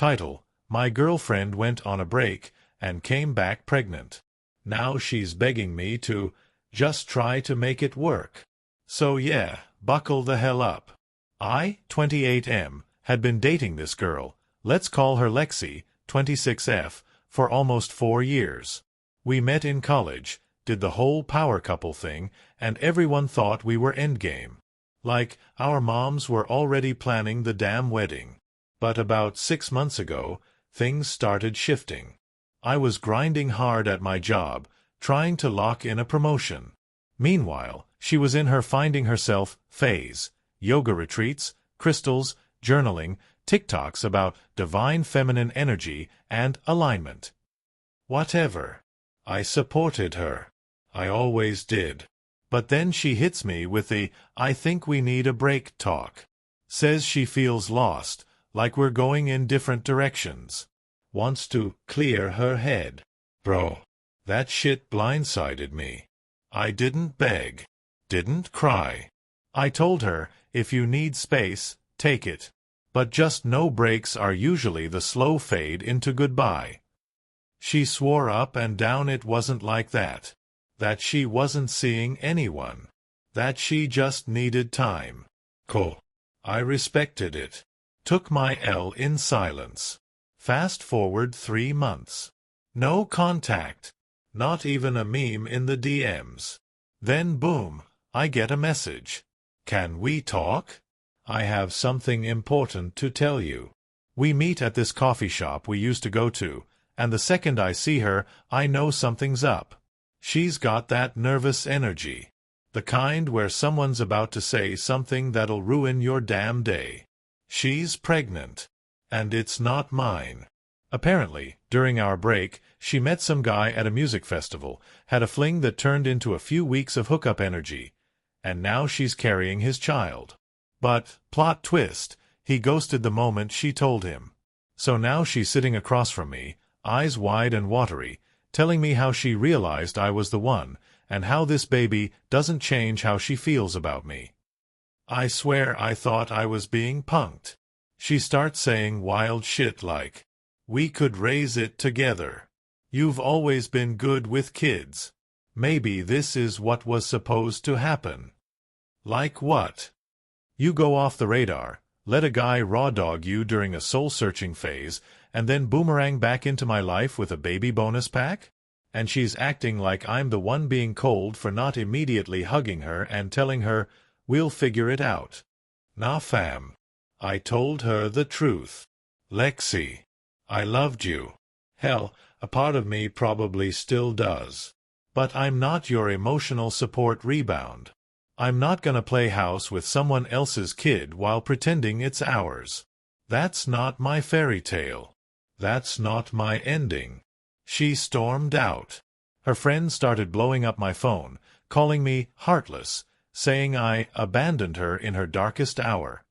Title: My girlfriend went on a break and came back pregnant. Now she's begging me to just try to make it work. So yeah, buckle the hell up. I, 28M, had been dating this girl, let's call her Lexi, 26F, for almost 4 years. We met in college, did the whole power couple thing, and everyone thought we were endgame. Like, our moms were already planning the damn wedding. But about 6 months ago, things started shifting. I was grinding hard at my job, trying to lock in a promotion. Meanwhile, she was in her finding herself phase, yoga retreats, crystals, journaling, TikToks about divine feminine energy and alignment. Whatever. I supported her. I always did. But then she hits me with the, I think we need a break talk. Says she feels lost, like we're going in different directions. Wants to clear her head. Bro, that shit blindsided me. I didn't beg. Didn't cry. I told her, if you need space, take it. But just no breaks are usually the slow fade into goodbye. She swore up and down it wasn't like that. That she wasn't seeing anyone. That she just needed time. Cool. I respected it. Took my L in silence. Fast forward 3 months. No contact. Not even a meme in the DMs. Then boom, I get a message. Can we talk? I have something important to tell you. We meet at this coffee shop we used to go to, and the second I see her, I know something's up. She's got that nervous energy. The kind where someone's about to say something that'll ruin your damn day. She's pregnant. And it's not mine. Apparently, during our break, she met some guy at a music festival, had a fling that turned into a few weeks of hookup energy, and now she's carrying his child. But, plot twist, he ghosted the moment she told him. So now she's sitting across from me, eyes wide and watery, telling me how she realized I was the one, and how this baby doesn't change how she feels about me. I swear I thought I was being punked. She starts saying wild shit like, we could raise it together. You've always been good with kids. Maybe this is what was supposed to happen. Like what? You go off the radar, let a guy raw dog you during a soul-searching phase, and then boomerang back into my life with a baby bonus pack? And she's acting like I'm the one being cold for not immediately hugging her and telling her, we'll figure it out. Nah fam. I told her the truth. Lexi, I loved you. Hell, a part of me probably still does. But I'm not your emotional support rebound. I'm not gonna play house with someone else's kid while pretending it's ours. That's not my fairy tale. That's not my ending. She stormed out. Her friends started blowing up my phone, calling me heartless, saying I abandoned her in her darkest hour.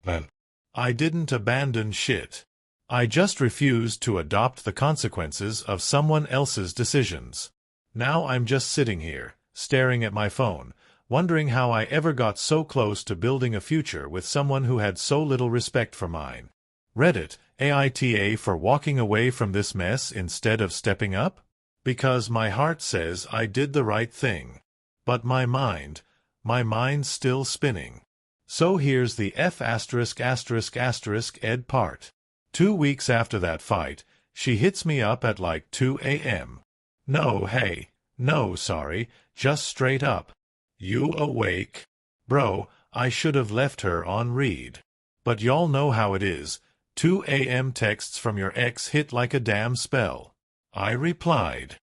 Then, I didn't abandon shit. I just refused to adopt the consequences of someone else's decisions. Now I'm just sitting here, staring at my phone, wondering how I ever got so close to building a future with someone who had so little respect for mine. Reddit, AITA for walking away from this mess instead of stepping up? Because my heart says I did the right thing. But my mind's still spinning. So here's the F*** ed part. 2 weeks after that fight, she hits me up at like 2 a.m. No, hey, no, sorry, just straight up. You awake? Bro, I should have left her on read. But y'all know how it is. 2 a.m. texts from your ex hit like a damn spell. I replied.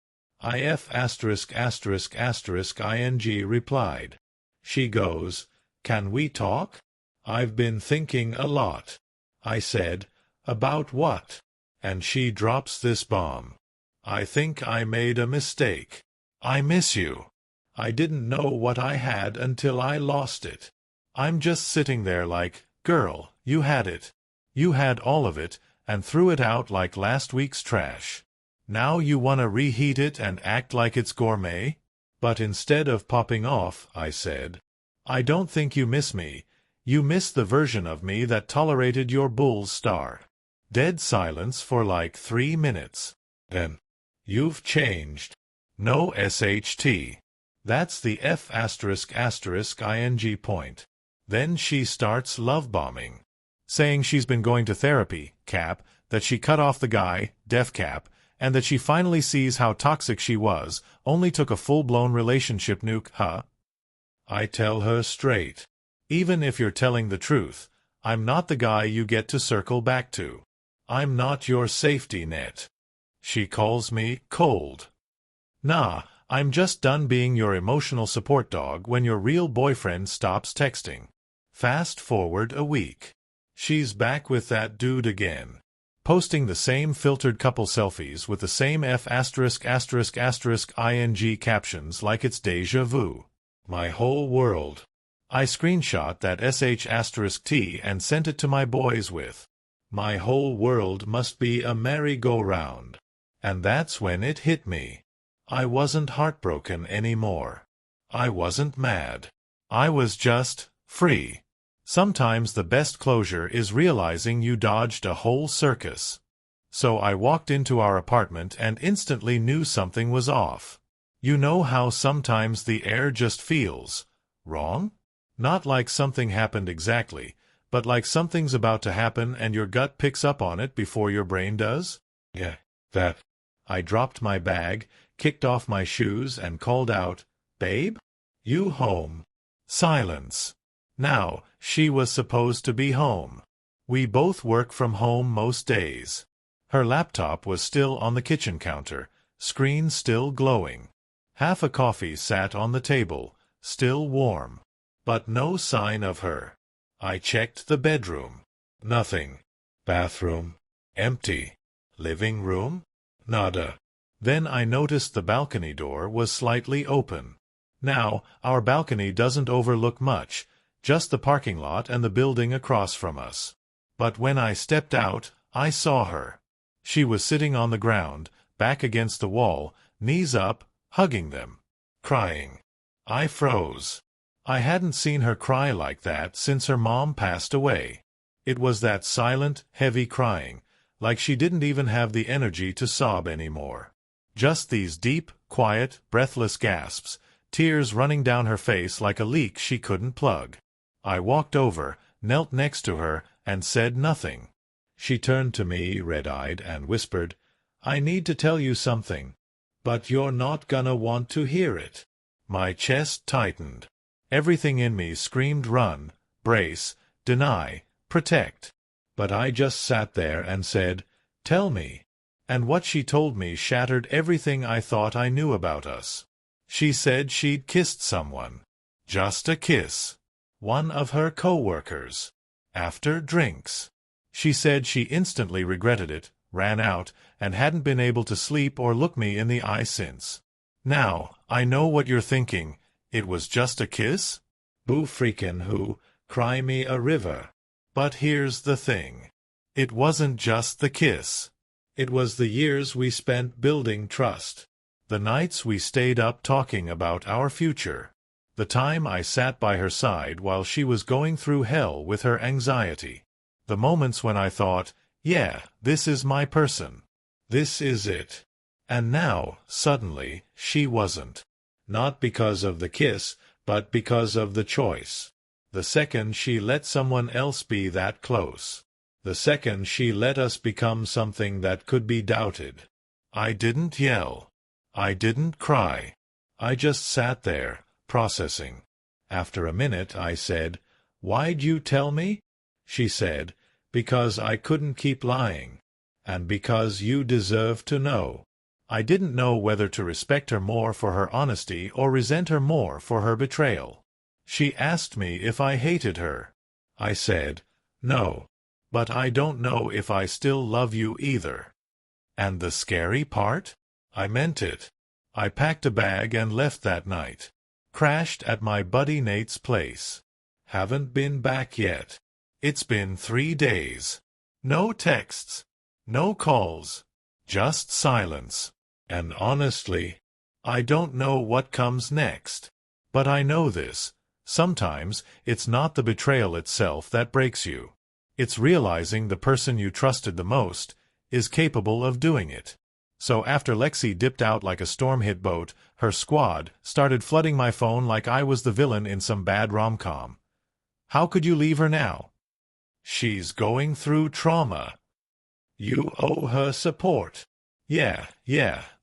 ing replied. She goes, can we talk? I've been thinking a lot. I said, about what? And she drops this bomb. I think I made a mistake. I miss you. I didn't know what I had until I lost it. I'm just sitting there like, girl, you had it. You had all of it, and threw it out like last week's trash. Now you wanna reheat it and act like it's gourmet? But instead of popping off, I said, I don't think you miss me. You miss the version of me that tolerated your bull's star. Dead silence for like 3 minutes. Then, "You've changed." No SHT. That's the F asterisk asterisk ing point. Then she starts love-bombing, saying she's been going to therapy, cap, that she cut off the guy, def cap, and that she finally sees how toxic she was, only took a full-blown relationship nuke, huh? I tell her straight. Even if you're telling the truth, I'm not the guy you get to circle back to. I'm not your safety net. She calls me cold. Nah, I'm just done being your emotional support dog when your real boyfriend stops texting. Fast forward a week. She's back with that dude again, posting the same filtered couple selfies with the same F asterisk asterisk asterisk ing captions like it's deja vu. My whole world. I screenshot that SH asterisk T and sent it to my boys with, "My whole world must be a merry-go-round." And that's when it hit me. I wasn't heartbroken anymore. I wasn't mad. I was just free. Sometimes the best closure is realizing you dodged a whole circus. So I walked into our apartment and instantly knew something was off. You know how sometimes the air just feels wrong? Not like something happened exactly, but like something's about to happen and your gut picks up on it before your brain does? Yeah, that. I dropped my bag, kicked off my shoes, and called out, "Babe? You home?" Silence. Now, she was supposed to be home. We both work from home most days. Her laptop was still on the kitchen counter, screen still glowing. Half a coffee sat on the table, still warm. But no sign of her. I checked the bedroom. Nothing. Bathroom. Empty. Living room? Nada. Then I noticed the balcony door was slightly open. Now, our balcony doesn't overlook much, just the parking lot and the building across from us. But when I stepped out, I saw her. She was sitting on the ground, back against the wall, knees up, hugging them. Crying. I froze. I hadn't seen her cry like that since her mom passed away. It was that silent, heavy crying, like she didn't even have the energy to sob anymore. Just these deep, quiet, breathless gasps, tears running down her face like a leak she couldn't plug. I walked over, knelt next to her, and said nothing. She turned to me, red-eyed, and whispered, "I need to tell you something. But you're not gonna want to hear it." My chest tightened. Everything in me screamed run, brace, deny, protect. But I just sat there and said, "Tell me." And what she told me shattered everything I thought I knew about us. She said she'd kissed someone. Just a kiss. One of her co-workers. After drinks. She said she instantly regretted it, ran out, and hadn't been able to sleep or look me in the eye since. Now, I know what you're thinking. It was just a kiss? Boo freakin' who, cry me a river. But here's the thing. It wasn't just the kiss. It was the years we spent building trust. The nights we stayed up talking about our future. The time I sat by her side while she was going through hell with her anxiety. The moments when I thought, yeah, this is my person. This is it. And now, suddenly, she wasn't. Not because of the kiss, but because of the choice. The second she let someone else be that close. The second she let us become something that could be doubted. I didn't yell. I didn't cry. I just sat there, processing. After a minute I said, "Why'd you tell me?" She said, "Because I couldn't keep lying. And because you deserve to know." I didn't know whether to respect her more for her honesty or resent her more for her betrayal. She asked me if I hated her. I said, "No. But I don't know if I still love you either." And the scary part? I meant it. I packed a bag and left that night. Crashed at my buddy Nate's place. Haven't been back yet. It's been 3 days. No texts. No calls. Just silence. And honestly, I don't know what comes next. But I know this. Sometimes it's not the betrayal itself that breaks you. It's realizing the person you trusted the most is capable of doing it. So after Lexi dipped out like a storm-hit boat, her squad started flooding my phone like I was the villain in some bad rom-com. How could you leave her now? She's going through trauma. You owe her support. Yeah,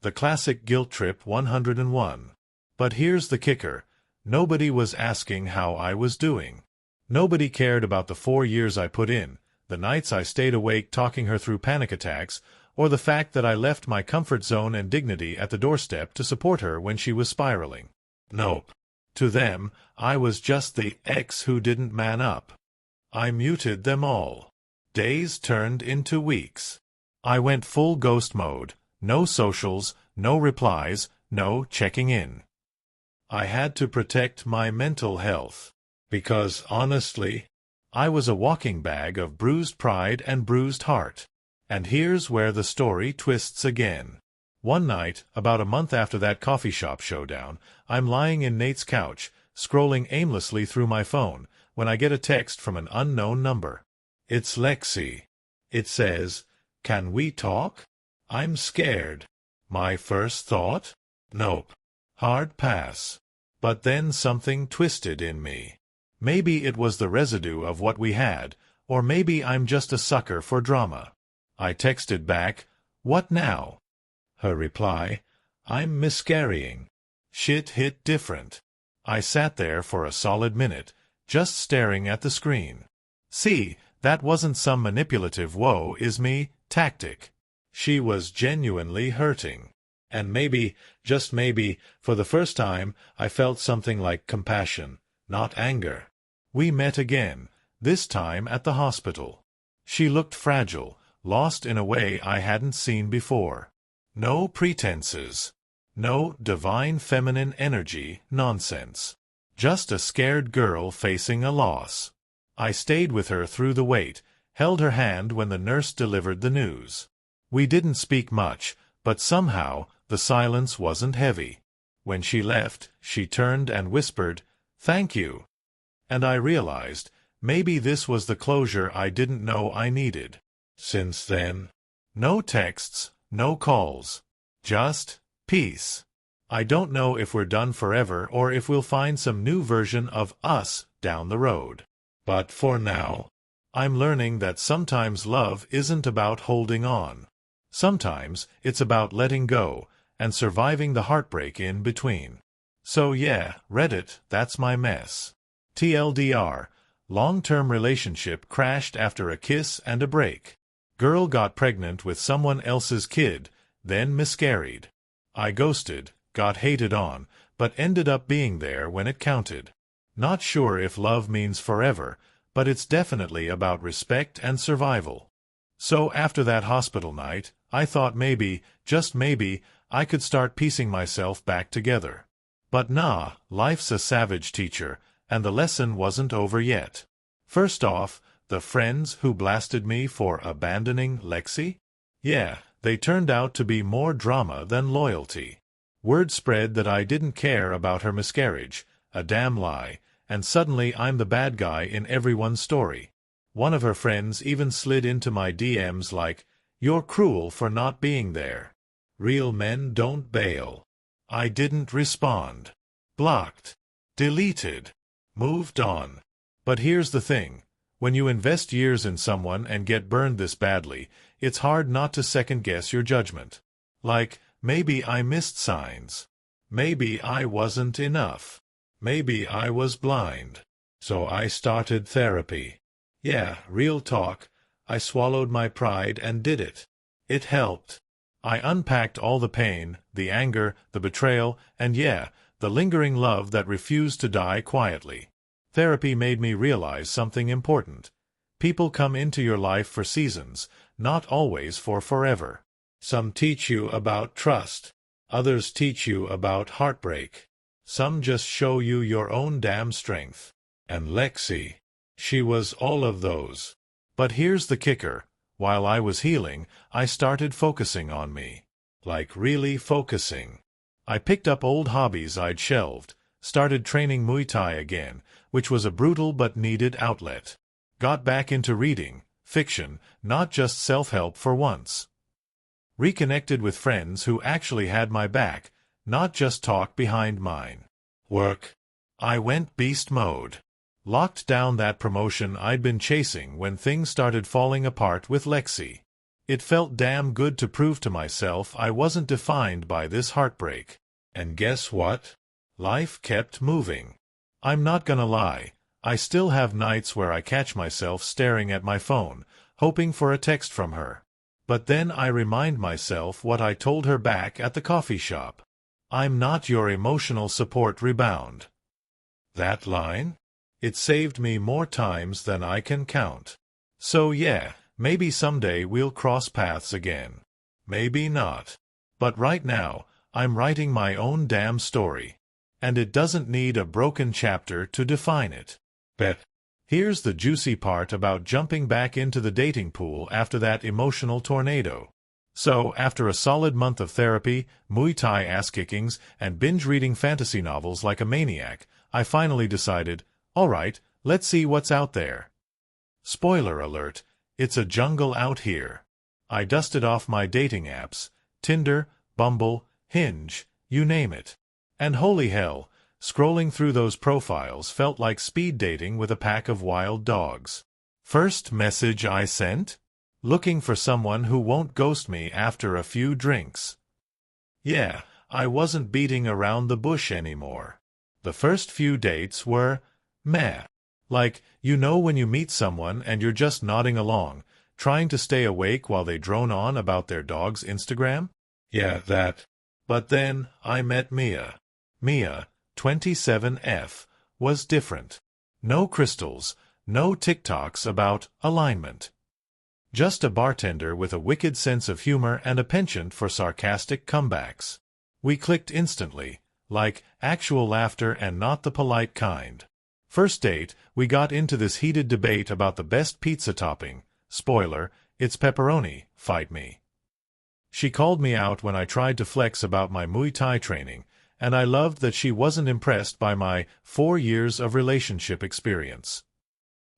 the classic guilt trip 101. But here's the kicker. Nobody was asking how I was doing. Nobody cared about the 4 years I put in, the nights I stayed awake talking her through panic attacks, or the fact that I left my comfort zone and dignity at the doorstep to support her when she was spiraling. Nope. To them, I was just the ex who didn't man up. I muted them all. Days turned into weeks. I went full ghost mode. No socials, no replies, no checking in. I had to protect my mental health. Because, honestly, I was a walking bag of bruised pride and bruised heart. And here's where the story twists again. One night, about a month after that coffee shop showdown, I'm lying in Nate's couch, scrolling aimlessly through my phone, when I get a text from an unknown number. It's Lexi. It says, "Can we talk? I'm scared." My first thought? Nope. Hard pass. But then something twisted in me. Maybe it was the residue of what we had, or maybe I'm just a sucker for drama. I texted back, "What now?" Her reply, "I'm miscarrying." Shit hit different. I sat there for a solid minute, just staring at the screen. See, that wasn't some manipulative woe is me tactic. She was genuinely hurting. And maybe, just maybe, for the first time, I felt something like compassion, not anger. We met again, this time at the hospital. She looked fragile, lost in a way I hadn't seen before. No pretenses. No divine feminine energy nonsense. Just a scared girl facing a loss. I stayed with her through the wait, held her hand when the nurse delivered the news. We didn't speak much, but somehow the silence wasn't heavy. When she left, she turned and whispered, "Thank you." And I realized, maybe this was the closure I didn't know I needed. Since then, no texts, no calls. Just peace. I don't know if we're done forever or if we'll find some new version of us down the road. But for now, I'm learning that sometimes love isn't about holding on. Sometimes it's about letting go and surviving the heartbreak in between. So yeah, Reddit, that's my mess. TLDR, long-term relationship crashed after a kiss and a break. Girl got pregnant with someone else's kid, then miscarried. I ghosted, got hated on, but ended up being there when it counted. Not sure if love means forever, but it's definitely about respect and survival. So after that hospital night, I thought maybe, just maybe, I could start piecing myself back together. But nah, life's a savage teacher, and the lesson wasn't over yet. First off, the friends who blasted me for abandoning Lexi? Yeah, they turned out to be more drama than loyalty. Word spread that I didn't care about her miscarriage, a damn lie, and suddenly I'm the bad guy in everyone's story. One of her friends even slid into my DMs like, "You're cruel for not being there. Real men don't bail." I didn't respond. Blocked. Deleted. Moved on. But here's the thing. When you invest years in someone and get burned this badly, it's hard not to second-guess your judgment. Like, maybe I missed signs. Maybe I wasn't enough. Maybe I was blind. So I started therapy. Yeah, real talk. I swallowed my pride and did it. It helped. I unpacked all the pain, the anger, the betrayal, and yeah, the lingering love that refused to die quietly. Therapy made me realize something important. People come into your life for seasons, not always for forever. Some teach you about trust. Others teach you about heartbreak. Some just show you your own damn strength. And Lexi, she was all of those. But here's the kicker. While I was healing, I started focusing on me. Like really focusing. I picked up old hobbies I'd shelved, started training Muay Thai again, which was a brutal but needed outlet. Got back into reading, fiction, not just self-help for once. Reconnected with friends who actually had my back, not just talk behind mine. Work. I went beast mode. Locked down that promotion I'd been chasing when things started falling apart with Lexi. It felt damn good to prove to myself I wasn't defined by this heartbreak. And guess what? Life kept moving. I'm not gonna lie, I still have nights where I catch myself staring at my phone, hoping for a text from her. But then I remind myself what I told her back at the coffee shop. I'm not your emotional support rebound. That line? It saved me more times than I can count. So yeah, maybe someday we'll cross paths again. Maybe not. But right now, I'm writing my own damn story. And it doesn't need a broken chapter to define it. Bet. Here's the juicy part about jumping back into the dating pool after that emotional tornado. So, after a solid month of therapy, Muay Thai ass-kickings, and binge-reading fantasy novels like a maniac, I finally decided, alright, let's see what's out there. Spoiler alert, it's a jungle out here. I dusted off my dating apps, Tinder, Bumble, Hinge, you name it. And holy hell, scrolling through those profiles felt like speed dating with a pack of wild dogs. First message I sent? Looking for someone who won't ghost me after a few drinks. Yeah, I wasn't beating around the bush anymore. The first few dates were meh. Like, you know when you meet someone and you're just nodding along, trying to stay awake while they drone on about their dog's Instagram? Yeah, that. But then I met Mia. Mia, 27F, was different. No crystals, no TikToks about alignment. Just a bartender with a wicked sense of humor and a penchant for sarcastic comebacks. We clicked instantly, like actual laughter and not the polite kind. First date, we got into this heated debate about the best pizza topping. Spoiler, it's pepperoni, fight me. She called me out when I tried to flex about my Muay Thai training, and I loved that she wasn't impressed by my 4 years of relationship experience.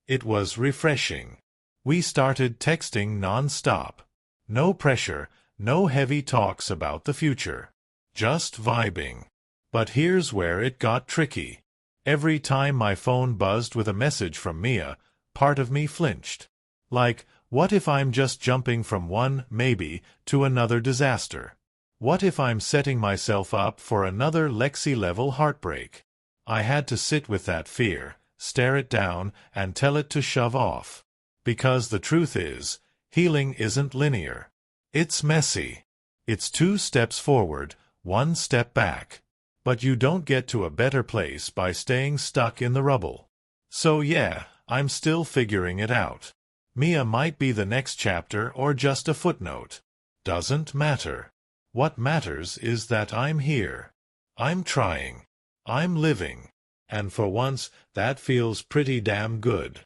It was refreshing. We started texting non-stop. No pressure, no heavy talks about the future. Just vibing. But here's where it got tricky. Every time my phone buzzed with a message from Mia, part of me flinched. Like, what if I'm just jumping from one maybe to another disaster? What if I'm setting myself up for another Lexi-level heartbreak? I had to sit with that fear, stare it down, and tell it to shove off. Because the truth is, healing isn't linear. It's messy. It's 2 steps forward, 1 step back. But you don't get to a better place by staying stuck in the rubble. So yeah, I'm still figuring it out. Mia might be the next chapter or just a footnote. Doesn't matter. What matters is that I'm here. I'm trying. I'm living. And for once, that feels pretty damn good.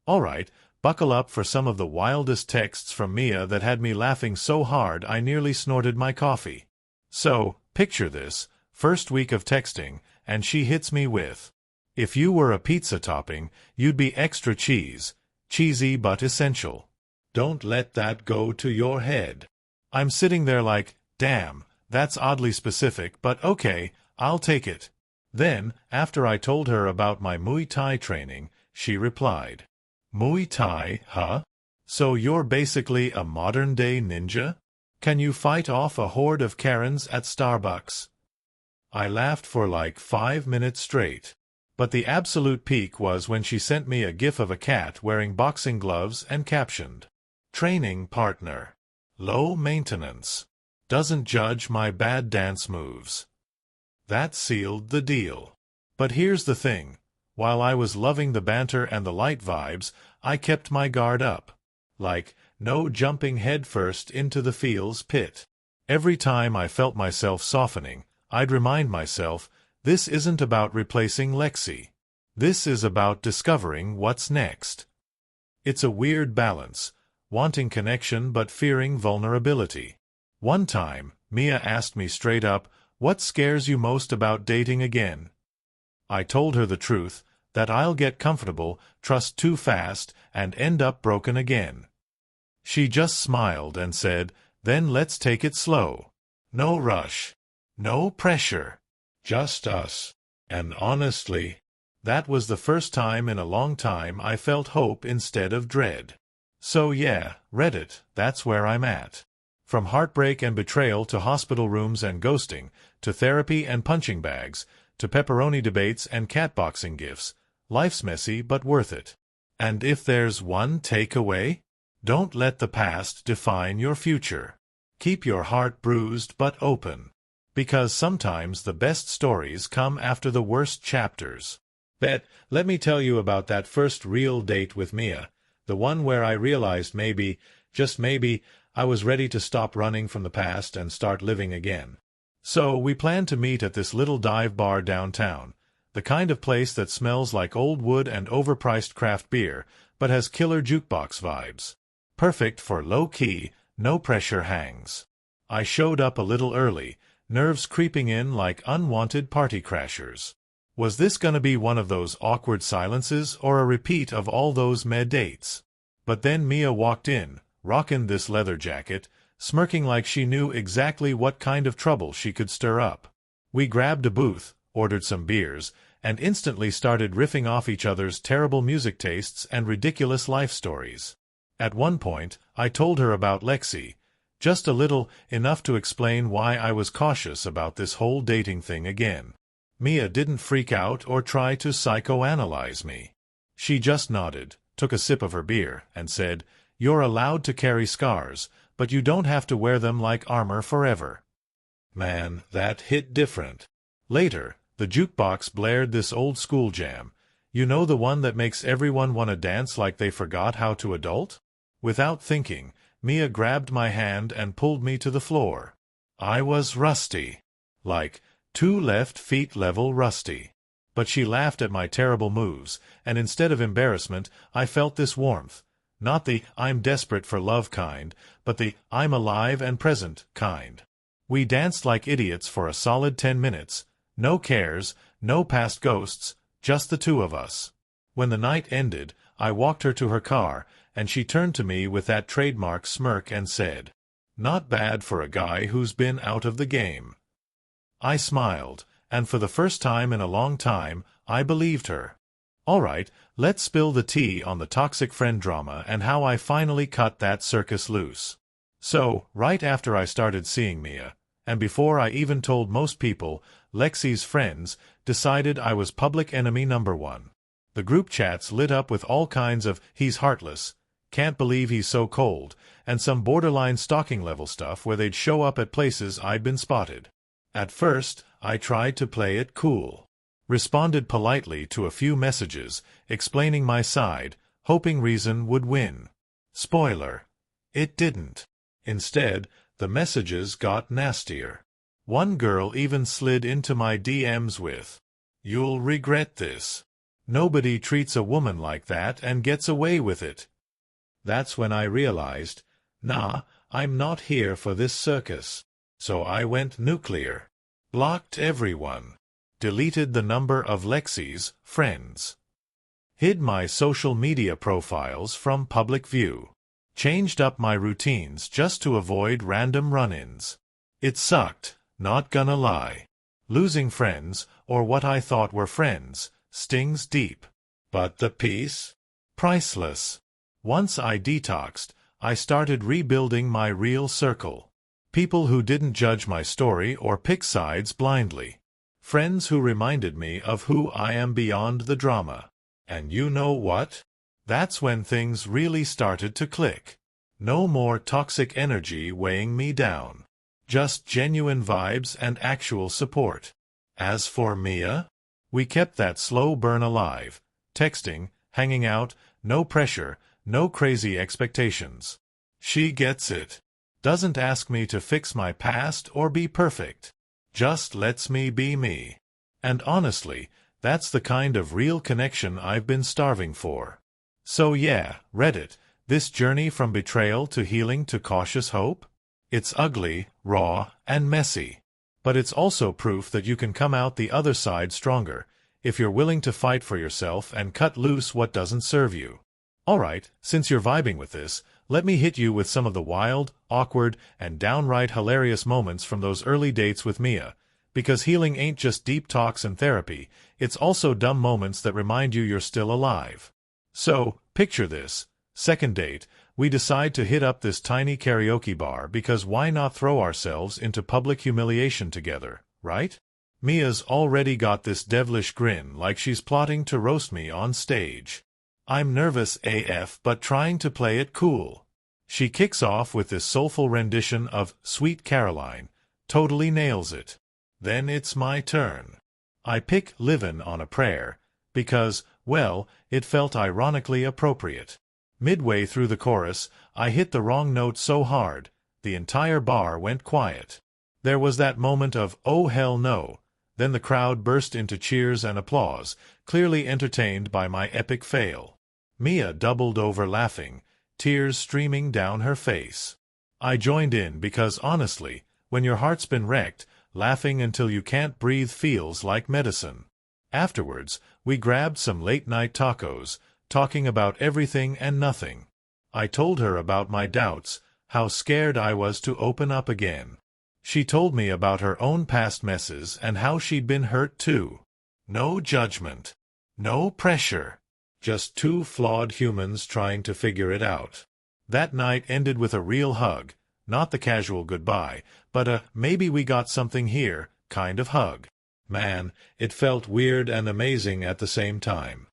Alright, buckle up for some of the wildest texts from Mia that had me laughing so hard I nearly snorted my coffee. So, picture this, first week of texting, and she hits me with, if you were a pizza topping, you'd be extra cheese. Cheesy but essential. Don't let that go to your head. I'm sitting there like, damn, that's oddly specific, but okay, I'll take it. Then, after I told her about my Muay Thai training, she replied, Muay Thai, huh? So you're basically a modern-day ninja? Can you fight off a horde of Karens at Starbucks? I laughed for like 5 minutes straight. But the absolute peak was when she sent me a gif of a cat wearing boxing gloves and captioned, training partner. Low maintenance. Doesn't judge my bad dance moves. That sealed the deal. But here's the thing. While I was loving the banter and the light vibes, I kept my guard up. Like, no jumping headfirst into the feels pit. Every time I felt myself softening, I'd remind myself, this isn't about replacing Lexi. This is about discovering what's next. It's a weird balance, wanting connection but fearing vulnerability. One time, Mia asked me straight up, what scares you most about dating again? I told her the truth, that I'll get comfortable, trust too fast, and end up broken again. She just smiled and said, "Then let's take it slow. No rush. No pressure. Just us." And honestly, that was the first time in a long time I felt hope instead of dread. So yeah, Reddit, that's where I'm at. From heartbreak and betrayal to hospital rooms and ghosting, to therapy and punching bags, to pepperoni debates and catboxing gifs, life's messy but worth it. And if there's one takeaway, don't let the past define your future. Keep your heart bruised but open. Because sometimes the best stories come after the worst chapters. Let me tell you about that first real date with Mia, the one where I realized maybe, just maybe, I was ready to stop running from the past and start living again. So we planned to meet at this little dive bar downtown, the kind of place that smells like old wood and overpriced craft beer, but has killer jukebox vibes. Perfect for low-key, no-pressure hangs. I showed up a little early, nerves creeping in like unwanted party crashers. Was this gonna be one of those awkward silences or a repeat of all those med dates? But then Mia walked in, rockin' this leather jacket, smirking like she knew exactly what kind of trouble she could stir up. We grabbed a booth, ordered some beers, and instantly started riffing off each other's terrible music tastes and ridiculous life stories. At one point, I told her about Lexi, just a little, enough to explain why I was cautious about this whole dating thing again. Mia didn't freak out or try to psychoanalyze me. She just nodded, took a sip of her beer, and said, "You're allowed to carry scars, but you don't have to wear them like armor forever." Man, that hit different. Later, the jukebox blared this old school jam. You know, the one that makes everyone want to dance like they forgot how to adult? Without thinking, Mia grabbed my hand and pulled me to the floor. I was rusty. Like, 2 left feet level rusty. But she laughed at my terrible moves, and instead of embarrassment, I felt this warmth. Not the "I'm desperate for love" kind, but the "I'm alive and present" kind. We danced like idiots for a solid 10 minutes. No cares, no past ghosts, just the two of us. When the night ended, I walked her to her car, and she turned to me with that trademark smirk and said, "Not bad for a guy who's been out of the game." I smiled, and for the first time in a long time, I believed her. All right, let's spill the tea on the toxic friend drama and how I finally cut that circus loose. So, right after I started seeing Mia, and before I even told most people, Lexi's friends decided I was public enemy number 1. The group chats lit up with all kinds of "he's heartless," "can't believe he's so cold," and some borderline stalking level stuff where they'd show up at places I'd been spotted. At first, I tried to play it cool. Responded politely to a few messages, explaining my side, hoping reason would win. Spoiler: it didn't. Instead, the messages got nastier. One girl even slid into my DMs with, "You'll regret this. Nobody treats a woman like that and gets away with it." That's when I realized, nah, I'm not here for this circus. So I went nuclear. Blocked everyone. Deleted the number of Lexi's friends. Hid my social media profiles from public view. Changed up my routines just to avoid random run-ins. It sucked, not gonna lie. Losing friends, or what I thought were friends, stings deep. But the peace? Priceless. Once I detoxed, I started rebuilding my real circle. People who didn't judge my story or pick sides blindly. Friends who reminded me of who I am beyond the drama. And you know what? That's when things really started to click. No more toxic energy weighing me down. Just genuine vibes and actual support. As for Mia, we kept that slow burn alive. Texting, hanging out, no pressure, no crazy expectations. She gets it. Doesn't ask me to fix my past or be perfect. Just lets me be me. And honestly, that's the kind of real connection I've been starving for. So yeah, Reddit, this journey from betrayal to healing to cautious hope? It's ugly, raw, and messy. But it's also proof that you can come out the other side stronger, if you're willing to fight for yourself and cut loose what doesn't serve you. Alright, since you're vibing with this, let me hit you with some of the wild, awkward, and downright hilarious moments from those early dates with Mia, because healing ain't just deep talks and therapy, it's also dumb moments that remind you you're still alive. So, picture this. Second date, we decide to hit up this tiny karaoke bar because why not throw ourselves into public humiliation together, right? Mia's already got this devilish grin like she's plotting to roast me on stage. I'm nervous AF but trying to play it cool. She kicks off with this soulful rendition of Sweet Caroline, totally nails it. Then it's my turn. I pick Livin' on a Prayer because, well, it felt ironically appropriate. Midway through the chorus, I hit the wrong note so hard, the entire bar went quiet. There was that moment of, oh hell no. Then the crowd burst into cheers and applause, clearly entertained by my epic fail. Mia doubled over laughing, tears streaming down her face. I joined in because honestly, when your heart's been wrecked, laughing until you can't breathe feels like medicine. Afterwards, we grabbed some late-night tacos, talking about everything and nothing. I told her about my doubts, how scared I was to open up again. She told me about her own past messes and how she'd been hurt too. No judgment. No pressure. Just two flawed humans trying to figure it out. That night ended with a real hug, not the casual goodbye, but a maybe we got something here kind of hug. Man, it felt weird and amazing at the same time.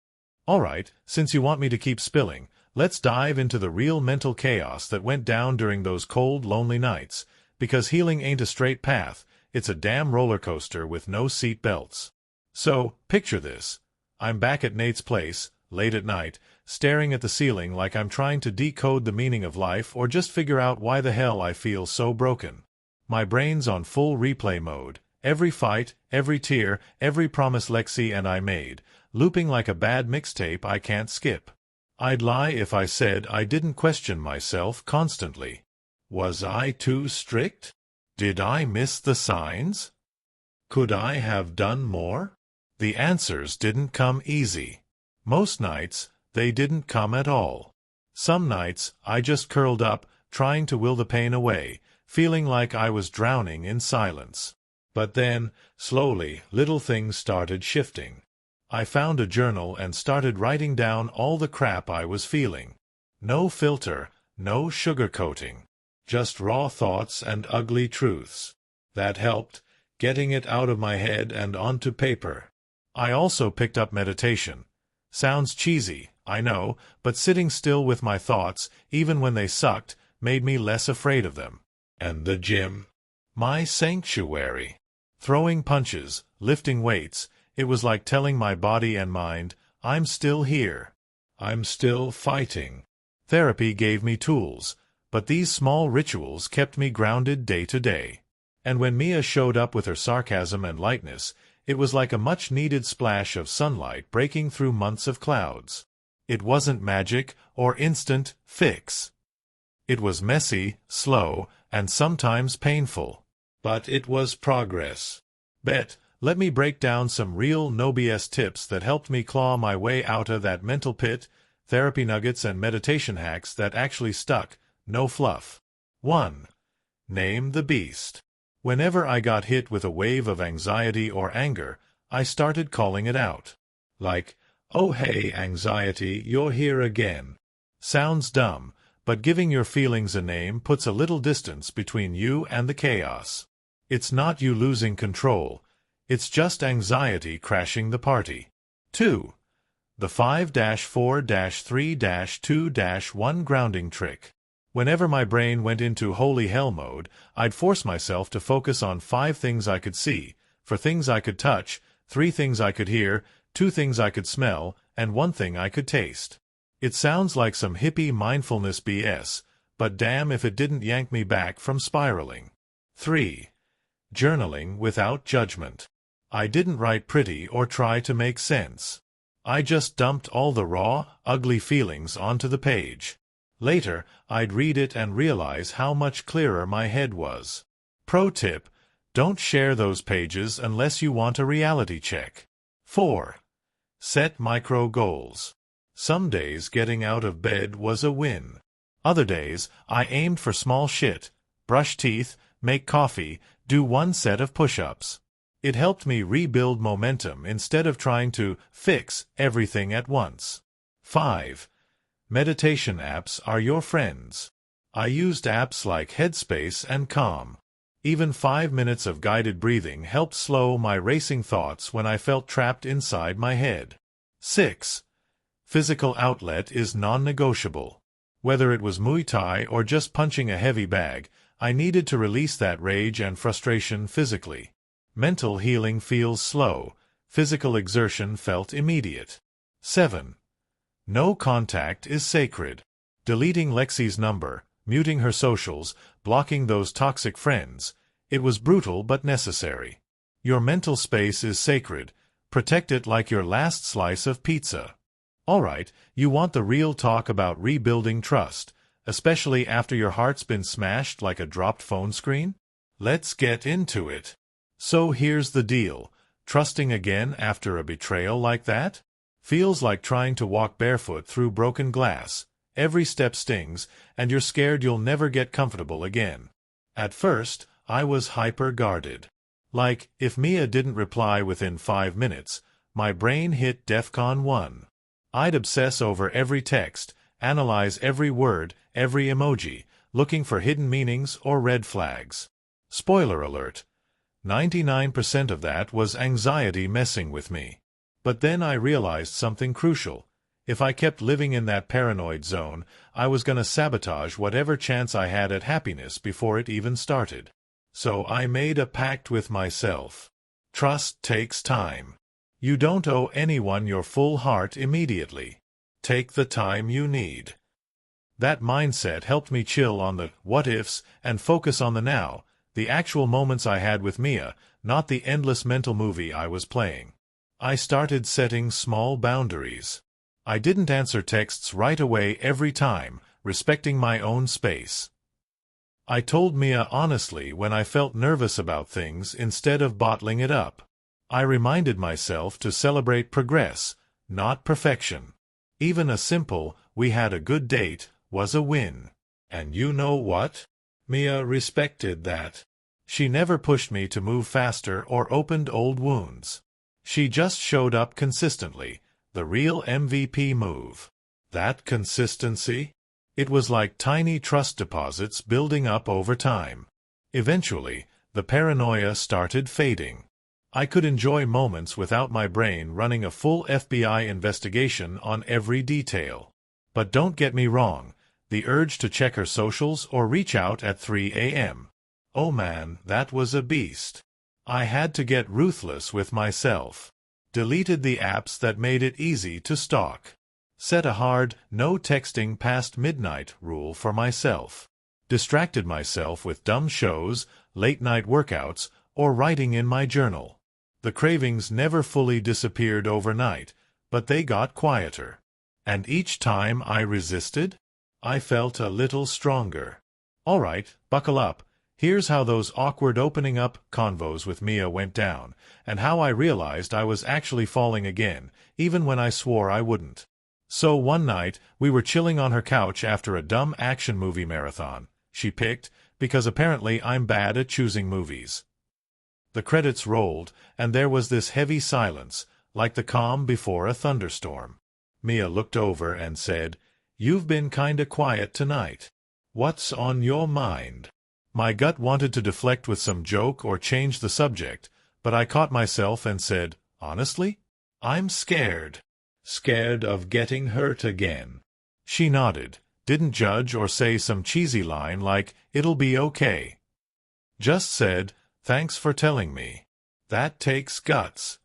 Alright, since you want me to keep spilling, let's dive into the real mental chaos that went down during those cold, lonely nights, because healing ain't a straight path, it's a damn roller coaster with no seat belts. So, picture this. I'm back at Nate's place, late at night, staring at the ceiling like I'm trying to decode the meaning of life or just figure out why the hell I feel so broken. My brain's on full replay mode, every fight, every tear, every promise Lexi and I made, looping like a bad mixtape I can't skip. I'd lie if I said I didn't question myself constantly. Was I too strict? Did I miss the signs? Could I have done more? The answers didn't come easy. Most nights, they didn't come at all. Some nights, I just curled up, trying to will the pain away, feeling like I was drowning in silence. But then, slowly, little things started shifting. I found a journal and started writing down all the crap I was feeling. No filter, no sugarcoating. Just raw thoughts and ugly truths. That helped, getting it out of my head and onto paper. I also picked up meditation. Sounds cheesy, I know, but sitting still with my thoughts, even when they sucked, made me less afraid of them. And the gym? My sanctuary. Throwing punches, lifting weights, it was like telling my body and mind, I'm still here. I'm still fighting. Therapy gave me tools, but these small rituals kept me grounded day to day. And when Mia showed up with her sarcasm and lightness, it was like a much-needed splash of sunlight breaking through months of clouds. It wasn't magic or instant fix. It was messy, slow, and sometimes painful. But it was progress. Let me break down some real no-BS tips that helped me claw my way out of that mental pit, therapy nuggets and meditation hacks that actually stuck, no fluff. 1. Name the beast. Whenever I got hit with a wave of anxiety or anger, I started calling it out. Like, oh hey anxiety, you're here again. Sounds dumb, but giving your feelings a name puts a little distance between you and the chaos. It's not you losing control, it's just anxiety crashing the party. 2. The 5-4-3-2-1 grounding trick. Whenever my brain went into holy hell mode, I'd force myself to focus on 5 things I could see, 4 things I could touch, 3 things I could hear, 2 things I could smell, and 1 thing I could taste. It sounds like some hippie mindfulness BS, but damn if it didn't yank me back from spiraling. 3. Journaling without judgment. I didn't write pretty or try to make sense. I just dumped all the raw, ugly feelings onto the page. Later, I'd read it and realize how much clearer my head was. Pro tip: don't share those pages unless you want a reality check. 4. Set micro goals. Some days getting out of bed was a win. Other days, I aimed for small shit, brush teeth, make coffee, do one set of push-ups. It helped me rebuild momentum instead of trying to fix everything at once. 5. Meditation apps are your friends. I used apps like Headspace and Calm. Even 5 minutes of guided breathing helped slow my racing thoughts when I felt trapped inside my head. 6. Physical outlet is non-negotiable. Whether it was Muay Thai or just punching a heavy bag, I needed to release that rage and frustration physically. Mental healing feels slow. Physical exertion felt immediate. 7. No contact is sacred. Deleting Lexi's number, muting her socials, blocking those toxic friends. It was brutal but necessary. Your mental space is sacred. Protect it like your last slice of pizza. Alright, you want the real talk about rebuilding trust, especially after your heart's been smashed like a dropped phone screen? Let's get into it. So here's the deal. Trusting again after a betrayal like that? Feels like trying to walk barefoot through broken glass. Every step stings, and you're scared you'll never get comfortable again. At first, I was hyper-guarded. Like, if Mia didn't reply within 5 minutes, my brain hit DEFCON 1. I'd obsess over every text, analyze every word, every emoji, looking for hidden meanings or red flags. Spoiler alert. 99% of that was anxiety messing with me. But then I realized something crucial. If I kept living in that paranoid zone, I was gonna sabotage whatever chance I had at happiness before it even started. So I made a pact with myself. Trust takes time. You don't owe anyone your full heart immediately. Take the time you need. That mindset helped me chill on the what-ifs and focus on the now, the actual moments I had with Mia, not the endless mental movie I was playing. I started setting small boundaries. I didn't answer texts right away every time, respecting my own space. I told Mia honestly when I felt nervous about things instead of bottling it up. I reminded myself to celebrate progress, not perfection. Even a simple, "we had a good date," was a win. And you know what? Mia respected that. She never pushed me to move faster or opened old wounds. She just showed up consistently, the real MVP move. That consistency? It was like tiny trust deposits building up over time. Eventually, the paranoia started fading. I could enjoy moments without my brain running a full FBI investigation on every detail. But don't get me wrong, the urge to check her socials or reach out at 3 a.m. Oh man, that was a beast. I had to get ruthless with myself. Deleted the apps that made it easy to stalk. Set a hard, no texting past midnight rule for myself. Distracted myself with dumb shows, late-night workouts, or writing in my journal. The cravings never fully disappeared overnight, but they got quieter. And each time I resisted, I felt a little stronger. Alright, buckle up. Here's how those awkward opening up convos with Mia went down, and how I realized I was actually falling again, even when I swore I wouldn't. So one night, we were chilling on her couch after a dumb action movie marathon. She picked, because apparently I'm bad at choosing movies. The credits rolled, and there was this heavy silence, like the calm before a thunderstorm. Mia looked over and said, "You've been kinda quiet tonight. What's on your mind?" My gut wanted to deflect with some joke or change the subject, but I caught myself and said, "Honestly? I'm scared. Scared of getting hurt again." She nodded, didn't judge or say some cheesy line like, "It'll be okay." Just said, "Thanks for telling me. That takes guts."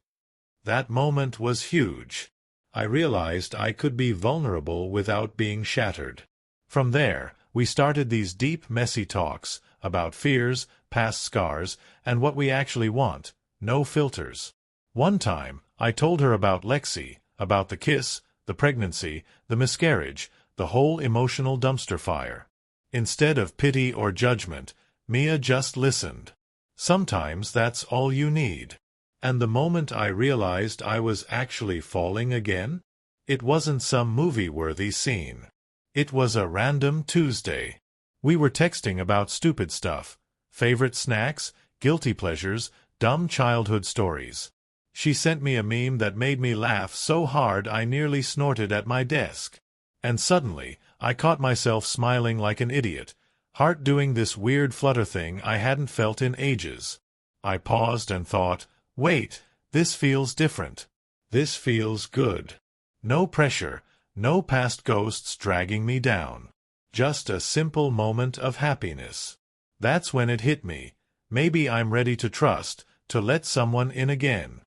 That moment was huge. I realized I could be vulnerable without being shattered. From there, we started these deep, messy talks about fears, past scars, and what we actually want, no filters. One time, I told her about Lexi, about the kiss, the pregnancy, the miscarriage, the whole emotional dumpster fire. Instead of pity or judgment, Mia just listened. Sometimes that's all you need. And the moment I realized I was actually falling again, it wasn't some movie-worthy scene. It was a random Tuesday. We were texting about stupid stuff, favorite snacks, guilty pleasures, dumb childhood stories. She sent me a meme that made me laugh so hard I nearly snorted at my desk. And suddenly, I caught myself smiling like an idiot, heart doing this weird flutter thing I hadn't felt in ages. I paused and thought, wait, this feels different. This feels good. No pressure, no past ghosts dragging me down. Just a simple moment of happiness. That's when it hit me. Maybe I'm ready to trust, to let someone in again.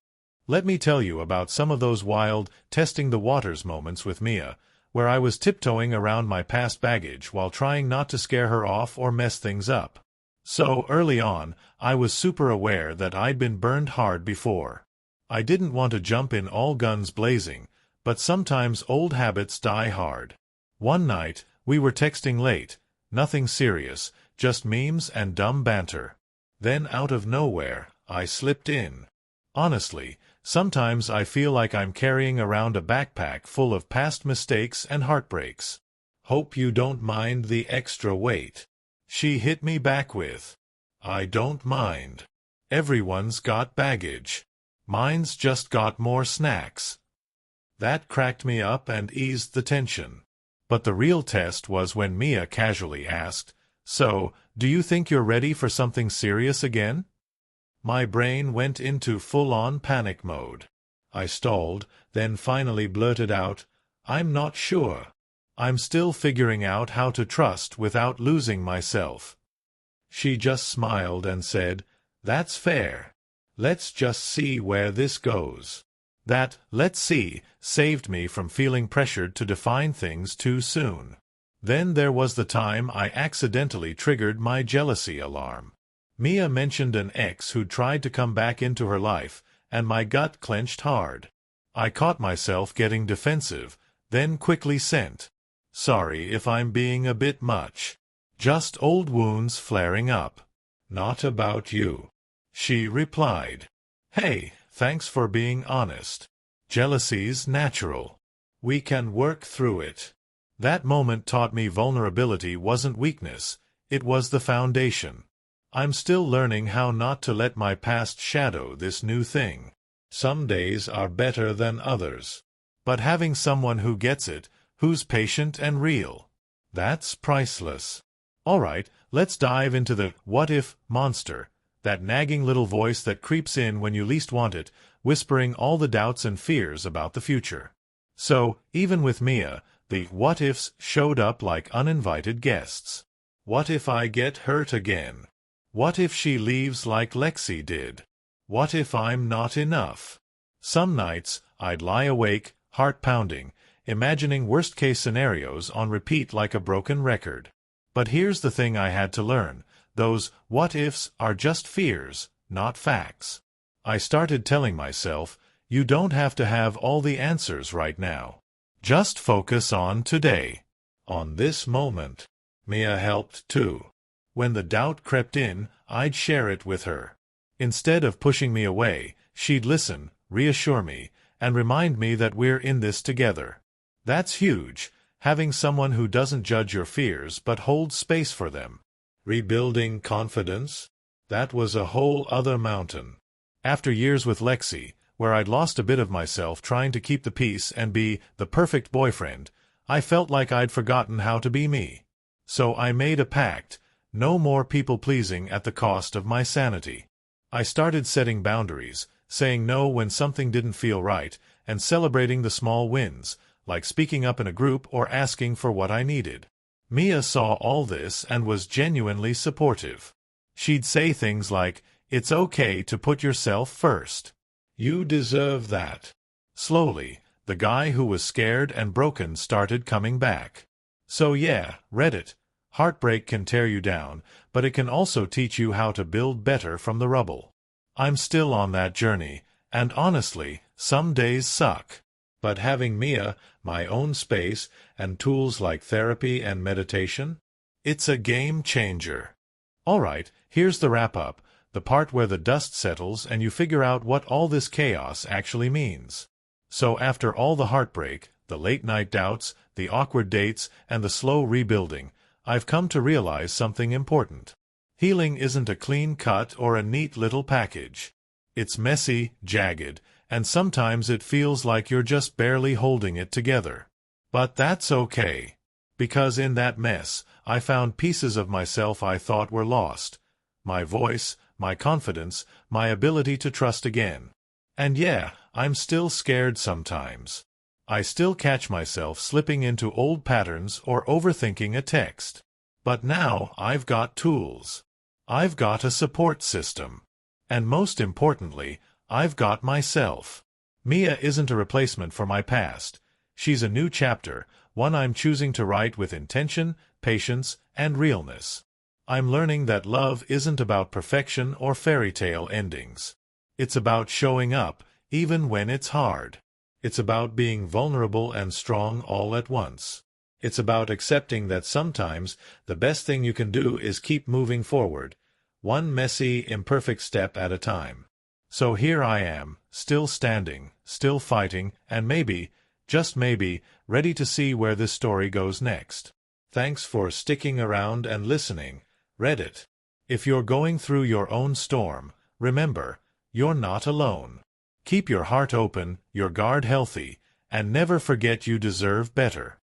Let me tell you about some of those wild, testing the waters moments with Mia, where I was tiptoeing around my past baggage while trying not to scare her off or mess things up. So, early on, I was super aware that I'd been burned hard before. I didn't want to jump in all guns blazing, but sometimes old habits die hard. One night, we were texting late, nothing serious, just memes and dumb banter. Then out of nowhere, I slipped in. Honestly, sometimes I feel like I'm carrying around a backpack full of past mistakes and heartbreaks. Hope you don't mind the extra weight. She hit me back with, I don't mind. Everyone's got baggage. Mine's just got more snacks. That cracked me up and eased the tension. But the real test was when Mia casually asked, so, do you think you're ready for something serious again? My brain went into full-on panic mode. I stalled, then finally blurted out, I'm not sure. I'm still figuring out how to trust without losing myself. She just smiled and said, that's fair. Let's just see where this goes. That, let's see, saved me from feeling pressured to define things too soon. Then there was the time I accidentally triggered my jealousy alarm. Mia mentioned an ex who'd tried to come back into her life, and my gut clenched hard. I caught myself getting defensive, then quickly sent, sorry if I'm being a bit much. Just old wounds flaring up. Not about you. She replied, hey, thanks for being honest. Jealousy's natural. We can work through it. That moment taught me vulnerability wasn't weakness, it was the foundation. I'm still learning how not to let my past shadow this new thing. Some days are better than others. But having someone who gets it, who's patient and real, that's priceless. All right, let's dive into the what-if monster, that nagging little voice that creeps in when you least want it, whispering all the doubts and fears about the future. So, even with Mia, the what-ifs showed up like uninvited guests. What if I get hurt again? What if she leaves like Lexi did? What if I'm not enough? Some nights, I'd lie awake, heart pounding, imagining worst-case scenarios on repeat like a broken record. But here's the thing I had to learn. Those what-ifs are just fears, not facts. I started telling myself, you don't have to have all the answers right now. Just focus on today. On this moment. Mia helped too. When the doubt crept in, I'd share it with her. Instead of pushing me away, she'd listen, reassure me, and remind me that we're in this together. That's huge, having someone who doesn't judge your fears but holds space for them. Rebuilding confidence? That was a whole other mountain. After years with Lexi, where I'd lost a bit of myself trying to keep the peace and be the perfect boyfriend, I felt like I'd forgotten how to be me. So I made a pact, no more people-pleasing at the cost of my sanity. I started setting boundaries, saying no when something didn't feel right, and celebrating the small wins, like speaking up in a group or asking for what I needed. Mia saw all this and was genuinely supportive. She'd say things like, it's okay to put yourself first. You deserve that. Slowly, the guy who was scared and broken started coming back. So yeah, Reddit. Heartbreak can tear you down, but it can also teach you how to build better from the rubble. I'm still on that journey, and honestly, some days suck. But having Mia, my own space, and tools like therapy and meditation, it's a game changer. All right, here's the wrap-up, the part where the dust settles and you figure out what all this chaos actually means. So after all the heartbreak, the late-night doubts, the awkward dates, and the slow rebuilding, I've come to realize something important. Healing isn't a clean cut or a neat little package. It's messy, jagged, and sometimes it feels like you're just barely holding it together. But that's okay. Because in that mess, I found pieces of myself I thought were lost. My voice, my confidence, my ability to trust again. And yeah, I'm still scared sometimes. I still catch myself slipping into old patterns or overthinking a text. But now I've got tools. I've got a support system. And most importantly, I've got myself. Mia isn't a replacement for my past. She's a new chapter, one I'm choosing to write with intention, patience, and realness. I'm learning that love isn't about perfection or fairy tale endings. It's about showing up, even when it's hard. It's about being vulnerable and strong all at once. It's about accepting that sometimes the best thing you can do is keep moving forward, one messy, imperfect step at a time. So here I am, still standing, still fighting, and maybe, just maybe, ready to see where this story goes next. Thanks for sticking around and listening. Reddit. If you're going through your own storm, remember, you're not alone. Keep your heart open, your guard healthy, and never forget you deserve better.